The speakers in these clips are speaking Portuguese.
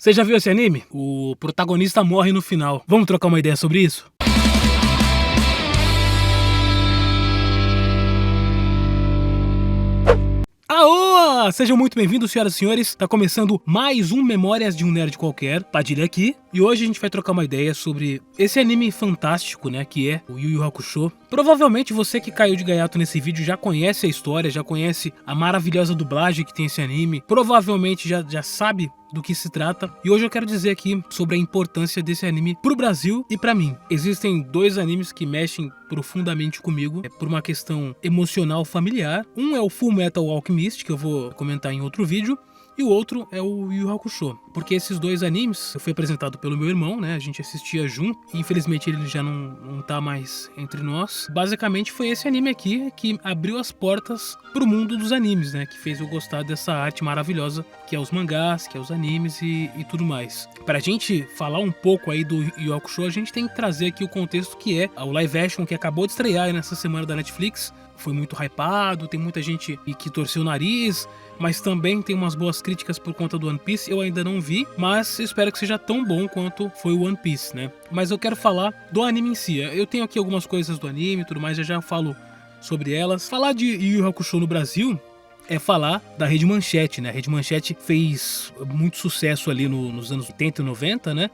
Você já viu esse anime? O protagonista morre no final. Vamos trocar uma ideia sobre isso? Aô! Sejam muito bem-vindos, senhoras e senhores. Tá começando mais um Memórias de um Nerd Qualquer. Padilha aqui. E hoje a gente vai trocar uma ideia sobre esse anime fantástico, né, que é o Yu Yu Hakusho. Provavelmente você que caiu de gaiato nesse vídeo já conhece a história, já conhece a maravilhosa dublagem que tem esse anime. Provavelmente já sabe do que se trata. E hoje eu quero dizer aqui sobre a importância desse anime pro Brasil e pra mim. Existem dois animes que mexem profundamente comigo, por uma questão emocional familiar. Um é o Full Metal Alchemist, que eu vou comentar em outro vídeo. E o outro é o Yu Yu Hakusho. Porque esses dois animes, eu fui apresentado pelo meu irmão, né? A gente assistia junto. E infelizmente ele já não tá mais entre nós. Basicamente foi esse anime aqui que abriu as portas pro mundo dos animes, né? Que fez eu gostar dessa arte maravilhosa, que é os mangás, que é os animes e tudo mais. Pra gente falar um pouco aí do Yu Yu Hakusho, a gente tem que trazer aqui o contexto que é o live action que acabou de estrear nessa semana da Netflix. Foi muito hypado, tem muita gente que torceu o nariz, mas também tem umas boas críticas por conta do One Piece. Eu ainda não vi, mas espero que seja tão bom quanto foi o One Piece, né? Mas eu quero falar do anime em si. Eu tenho aqui algumas coisas do anime e tudo mais, já falo sobre elas. Falar de Yu Yu Hakusho no Brasil é falar da Rede Manchete, né? A Rede Manchete fez muito sucesso ali nos anos 80 e 90, né?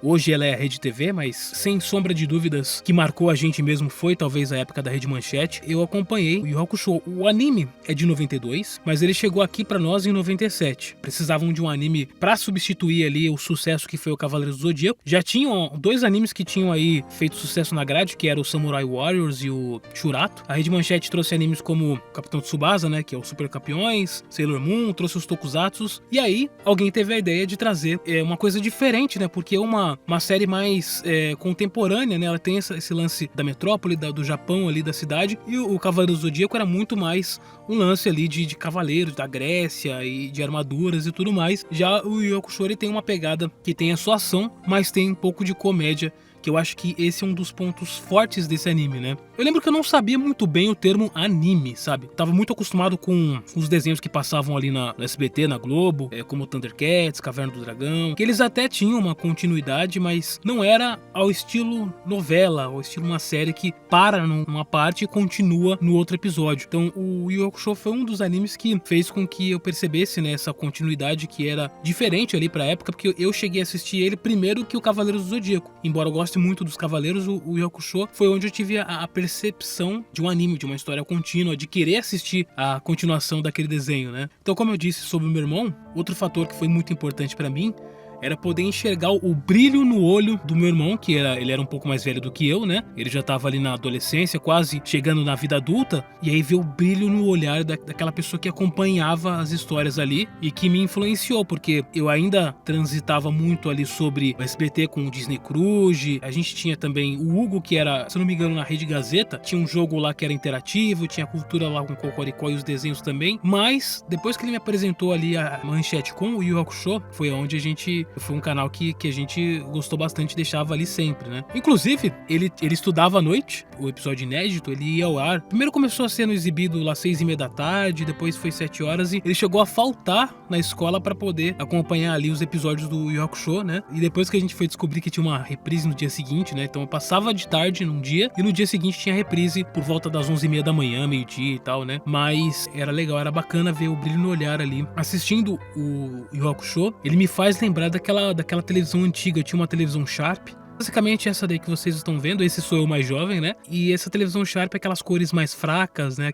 Hoje ela é a Rede TV, mas sem sombra de dúvidas que marcou a gente mesmo foi talvez a época da Rede Manchete. Eu acompanhei o Yu Yu Hakusho. O anime é de 92, mas ele chegou aqui pra nós em 97. Precisavam de um anime pra substituir ali o sucesso que foi o Cavaleiros do Zodíaco. Já tinham dois animes que tinham aí feito sucesso na grade, que era o Samurai Warriors e o Churato. A Rede Manchete trouxe animes como o Capitão Tsubasa, né, que é o Super Campeões, Sailor Moon, trouxe os Tokusatsus. E aí alguém teve a ideia de trazer uma coisa diferente, né, porque uma série mais contemporânea, né? Ela tem esse lance da metrópole, do Japão ali, da cidade, e o Cavaleiro do Zodíaco era muito mais um lance ali de cavaleiros, da Grécia e de armaduras e tudo mais. Já o Yu Yu Hakusho ele tem uma pegada que tem a sua ação, mas tem um pouco de comédia, que eu acho que esse é um dos pontos fortes desse anime, né? Eu lembro que eu não sabia muito bem o termo anime, sabe? Tava muito acostumado com os desenhos que passavam ali no SBT, na Globo, como Thundercats, Caverna do Dragão, que eles até tinham uma continuidade, mas não era ao estilo novela, ao estilo uma série que para numa parte e continua no outro episódio. Então o Yu Yu Hakusho foi um dos animes que fez com que eu percebesse, né, essa continuidade que era diferente ali pra época, porque eu cheguei a assistir ele primeiro que o Cavaleiros do Zodíaco. Embora eu goste muito dos Cavaleiros, o Yu Yu Hakusho foi onde eu tive a percepção de um anime, de uma história contínua, de querer assistir a continuação daquele desenho, né? Então, como eu disse sobre o meu irmão, outro fator que foi muito importante pra mim era poder enxergar o brilho no olho do meu irmão, que ele era um pouco mais velho do que eu, né? Ele já tava ali na adolescência, quase chegando na vida adulta, e aí ver o brilho no olhar daquela pessoa que acompanhava as histórias ali e que me influenciou, porque eu ainda transitava muito ali sobre o SBT com o Disney Cruise. A gente tinha também o Hugo, que era, se não me engano, na Rede Gazeta, tinha um jogo lá que era interativo, tinha a cultura lá com o Cocoricó e os desenhos também, mas depois que ele me apresentou ali a Manchete com o Yu Yu Hakusho, foi onde foi um canal que a gente gostou bastante e deixava ali sempre, né? Inclusive, ele estudava à noite, o episódio inédito, ele ia ao ar. Primeiro começou sendo exibido lá 6:30 da tarde, depois foi 7 horas e ele chegou a faltar na escola pra poder acompanhar ali os episódios do Yu Yu Hakusho, né? E depois que a gente foi descobrir que tinha uma reprise no dia seguinte, né? Então eu passava de tarde num dia e no dia seguinte tinha reprise por volta das 11:30 da manhã, meio-dia e tal, né? Mas era legal, era bacana ver o brilho no olhar ali. Assistindo o Yu Yu Hakusho, ele me faz lembrar daquela televisão antiga. Eu tinha uma televisão Sharp. Basicamente essa daí que vocês estão vendo, esse sou eu mais jovem, né? E essa televisão Sharp é aquelas cores mais fracas, né?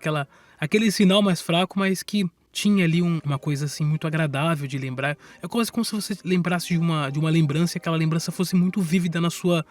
Aquele sinal mais fraco, mas que tinha ali uma coisa assim muito agradável de lembrar. É quase como se você lembrasse de uma lembrança e aquela lembrança fosse muito vívida na sua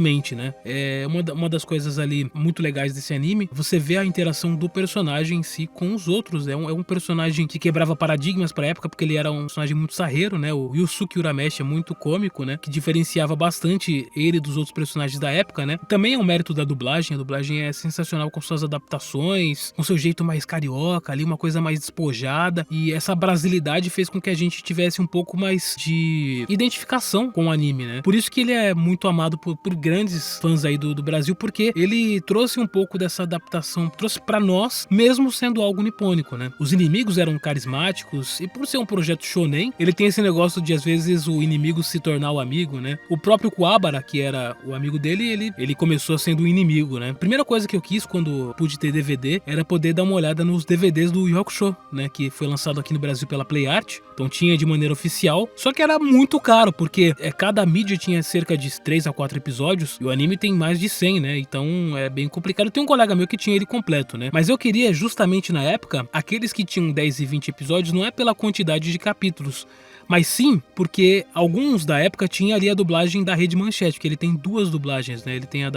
mente, né? É uma das coisas ali muito legais desse anime, você vê a interação do personagem em si com os outros. É um personagem que quebrava paradigmas pra época, porque ele era um personagem muito sarreiro, né? O Yusuke Urameshi é muito cômico, né? Que diferenciava bastante ele dos outros personagens da época, né? Também é um mérito da dublagem. A dublagem é sensacional com suas adaptações, com seu jeito mais carioca ali, uma coisa mais despojada, traquejada, e essa brasilidade fez com que a gente tivesse um pouco mais de identificação com o anime, né? Por isso que ele é muito amado por grandes fãs aí do Brasil, porque ele trouxe um pouco dessa adaptação, trouxe pra nós, mesmo sendo algo nipônico, né? Os inimigos eram carismáticos, e por ser um projeto shonen, ele tem esse negócio de às vezes o inimigo se tornar o amigo, né? O próprio Kuwabara, que era o amigo dele, ele começou sendo um inimigo, né? Primeira coisa que eu quis quando pude ter DVD era poder dar uma olhada nos DVDs do Yu Yu Hakusho, né? Que foi lançado aqui no Brasil pela Play Art, então tinha de maneira oficial, só que era muito caro, porque cada mídia tinha cerca de 3 a 4 episódios, e o anime tem mais de 100, né? Então é bem complicado. Tem um colega meu que tinha ele completo, né? Mas eu queria, justamente na época, aqueles que tinham 10 e 20 episódios, não é pela quantidade de capítulos, mas sim porque alguns da época tinha ali a dublagem da Rede Manchete, que ele tem 2 dublagens, né? Ele tem a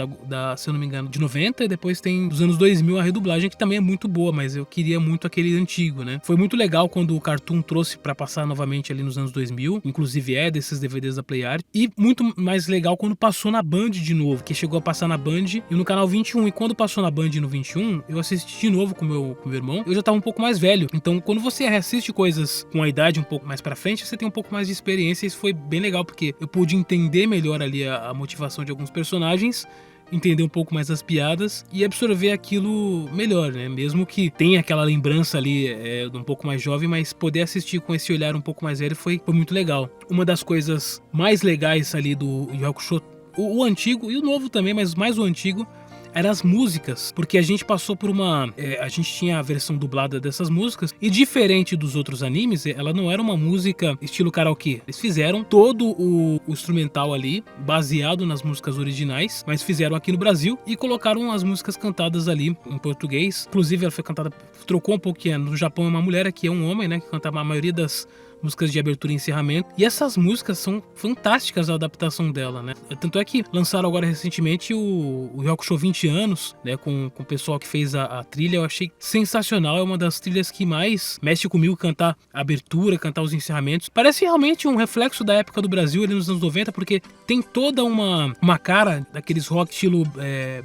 se eu não me engano, de 90, e depois tem dos anos 2000 a redublagem, que também é muito boa, mas eu queria muito aquele antigo, né? Foi muito legal quando o Cartoon trouxe pra passar novamente ali nos anos 2000, inclusive desses DVDs da Play Art, e muito mais legal quando passou na Band de novo, que chegou a passar na Band e no canal 21, e quando passou na Band no 21, eu assisti de novo com meu irmão, eu já tava um pouco mais velho, então quando você reassiste coisas com a idade um pouco mais pra frente, você tem um pouco mais de experiência, e isso foi bem legal, porque eu pude entender melhor ali a motivação de alguns personagens, entender um pouco mais as piadas e absorver aquilo melhor, né? Mesmo que tenha aquela lembrança ali de um pouco mais jovem, mas poder assistir com esse olhar um pouco mais velho foi muito legal. Uma das coisas mais legais ali do Yu Yu Hakusho, o antigo e o novo também, mas mais o antigo, eram as músicas, porque a gente passou por a gente tinha a versão dublada dessas músicas, e diferente dos outros animes, ela não era uma música estilo karaokê. Eles fizeram todo o instrumental ali, baseado nas músicas originais, mas fizeram aqui no Brasil, e colocaram as músicas cantadas ali em português. Inclusive ela foi cantada, trocou um pouquinho, no Japão é uma mulher, aqui é um homem, né, que canta a maioria das músicas de abertura e encerramento, e essas músicas são fantásticas, a adaptação dela, né? Tanto é que lançaram agora recentemente o Yu Yu Hakusho 20 anos, né, com o pessoal que fez a trilha. Eu achei sensacional, é uma das trilhas que mais mexe comigo, cantar a abertura, cantar os encerramentos. Parece realmente um reflexo da época do Brasil ali nos anos 90, porque tem toda uma cara daqueles rock estilo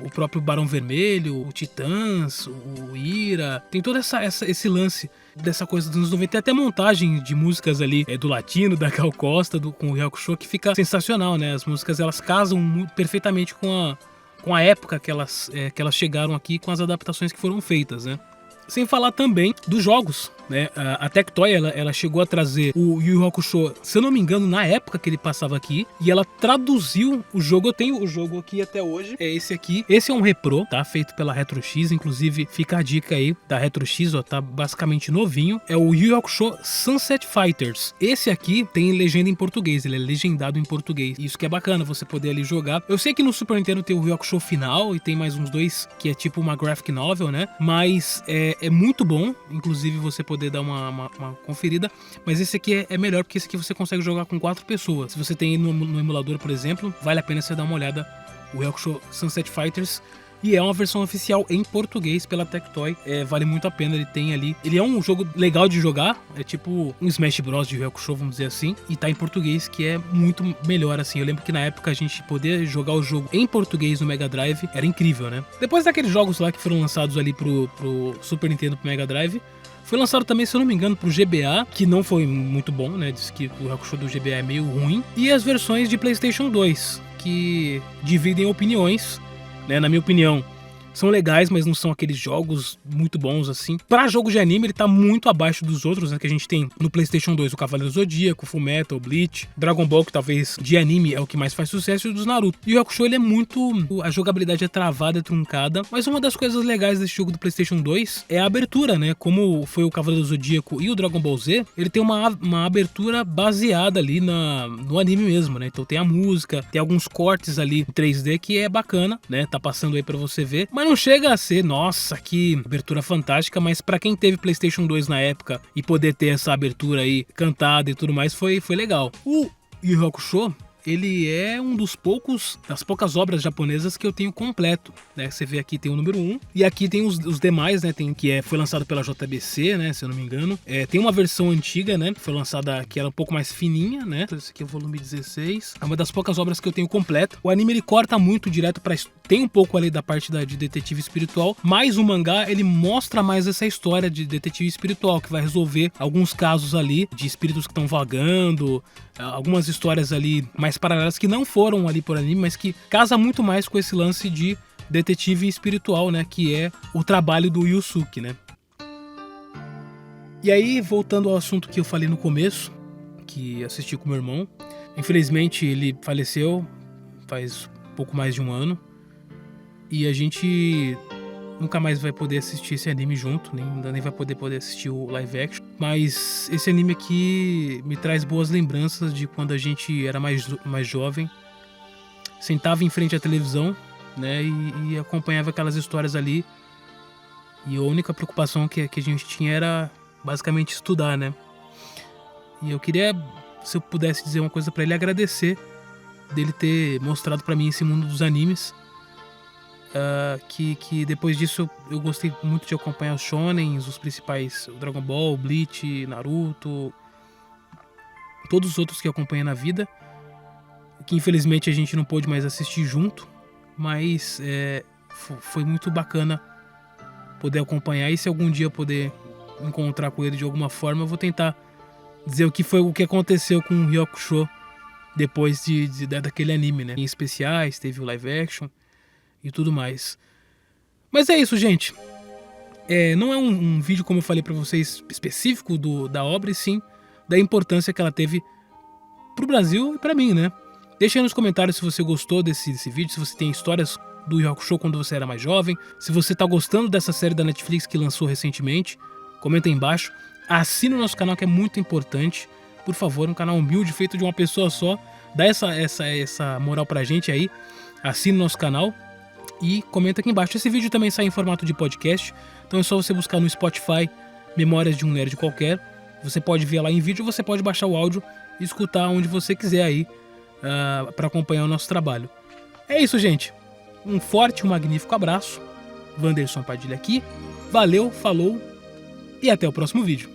o próprio Barão Vermelho, o Titãs, o Ira, tem todo esse lance dessa coisa dos anos 90, tem até montagem de músicas ali do Latino, da Gal Costa, com o Yu Yu Hakusho, que fica sensacional, né? As músicas, elas casam perfeitamente com a época que elas chegaram aqui, com as adaptações que foram feitas, né? Sem falar também dos jogos, né? A Tectoy, ela chegou a trazer o Yu Yu Hakusho, se eu não me engano, na época que ele passava aqui, e ela traduziu o jogo. Eu tenho o jogo aqui até hoje, é esse aqui. Esse é um repro, tá? Feito pela RetroX, inclusive fica a dica aí da RetroX, ó, tá basicamente novinho. É o Yu Yu Hakusho Sunset Fighters. Esse aqui tem legenda em português, ele é legendado em português. Isso que é bacana, você poder ali jogar. Eu sei que no Super Nintendo tem o Yu Yu Hakusho final, e tem mais uns 2 que é tipo uma graphic novel, né? Mas é muito bom, inclusive você poder dar uma conferida, mas esse aqui é melhor, porque esse aqui você consegue jogar com 4 pessoas. Se você tem no emulador, por exemplo, vale a pena você dar uma olhada, o Yu Yu Hakusho Sunset Fighters, e é uma versão oficial em português pela Tectoy, vale muito a pena. Ele tem ali, ele é um jogo legal de jogar, é tipo um Smash Bros de Yu Yu Hakusho, vamos dizer assim, e tá em português, que é muito melhor, assim. Eu lembro que na época a gente poder jogar o jogo em português no Mega Drive era incrível, né? Depois daqueles jogos lá que foram lançados ali pro Super Nintendo, pro Mega Drive, foi lançado também, se eu não me engano, pro GBA, que não foi muito bom, né? Diz que o Hakusho do GBA é meio ruim. E as versões de PlayStation 2, que dividem opiniões, né? Na minha opinião, são legais, mas não são aqueles jogos muito bons assim. Pra jogo de anime, ele tá muito abaixo dos outros, né, que a gente tem no PlayStation 2, o Cavaleiro Zodíaco, Fullmetal, Bleach, Dragon Ball, que talvez de anime é o que mais faz sucesso, e o dos Naruto. E o Hakusho, ele é muito... a jogabilidade é travada, é truncada, mas uma das coisas legais desse jogo do PlayStation 2 é a abertura, né? Como foi o Cavaleiro Zodíaco e o Dragon Ball Z, ele tem uma abertura baseada ali no anime mesmo, né? Então tem a música, tem alguns cortes ali em 3D que é bacana, né? Tá passando aí pra você ver, mas não chega a ser, nossa, que abertura fantástica, mas pra quem teve PlayStation 2 na época e poder ter essa abertura aí cantada e tudo mais, foi legal. O Yu Yu Hakusho, ele é das poucas obras japonesas que eu tenho completo, né? Você vê aqui tem o número 1 e aqui tem os demais, né? Foi lançado pela JBC, né? Se eu não me engano. Tem uma versão antiga, né? Que foi lançada, que era um pouco mais fininha, né? Esse aqui é o volume 16. É uma das poucas obras que eu tenho completo. O anime ele corta muito direto tem um pouco ali da parte de detetive espiritual, mas o mangá ele mostra mais essa história de detetive espiritual, que vai resolver alguns casos ali de espíritos que estão vagando, algumas histórias ali mais paralelas que não foram ali por anime, mas que casa muito mais com esse lance de detetive espiritual, né, que é o trabalho do Yusuke, né. E aí, voltando ao assunto que eu falei no começo, que assisti com meu irmão, infelizmente ele faleceu faz pouco mais de um ano, e a gente nunca mais vai poder assistir esse anime junto, nem vai poder assistir o live action. Mas esse anime aqui me traz boas lembranças de quando a gente era mais jovem, sentava em frente à televisão, né, e acompanhava aquelas histórias ali. E a única preocupação que a gente tinha era basicamente estudar, né. E eu queria, se eu pudesse dizer uma coisa pra ele, agradecer dele ter mostrado pra mim esse mundo dos animes. Que depois disso eu gostei muito de acompanhar os shonens, os principais, o Dragon Ball, Bleach, Naruto, todos os outros que eu acompanhei na vida, que infelizmente a gente não pôde mais assistir junto, mas foi muito bacana poder acompanhar, e se algum dia eu poder encontrar com ele de alguma forma, eu vou tentar dizer o que aconteceu com o Yu Yu Hakusho depois daquele anime, né? Em especiais, teve o live action e tudo mais. Mas é isso, gente. Não é um vídeo, como eu falei pra vocês, específico da obra, e sim da importância que ela teve pro Brasil e pra mim, né? Deixa aí nos comentários se você gostou desse vídeo, se você tem histórias do Yu Yu Hakusho quando você era mais jovem, se você tá gostando dessa série da Netflix que lançou recentemente, comenta aí embaixo. Assine o nosso canal, que é muito importante. Por favor, um canal humilde, feito de uma pessoa só. Dá essa moral pra gente aí. Assine o nosso canal. E comenta aqui embaixo. Esse vídeo também sai em formato de podcast, então é só você buscar no Spotify Memórias de um Nerd Qualquer. Você pode ver lá em vídeo, você pode baixar o áudio e escutar onde você quiser aí, para acompanhar o nosso trabalho. É isso, gente. Um forte e um magnífico abraço. Wanderson Padilha aqui. Valeu, falou e até o próximo vídeo.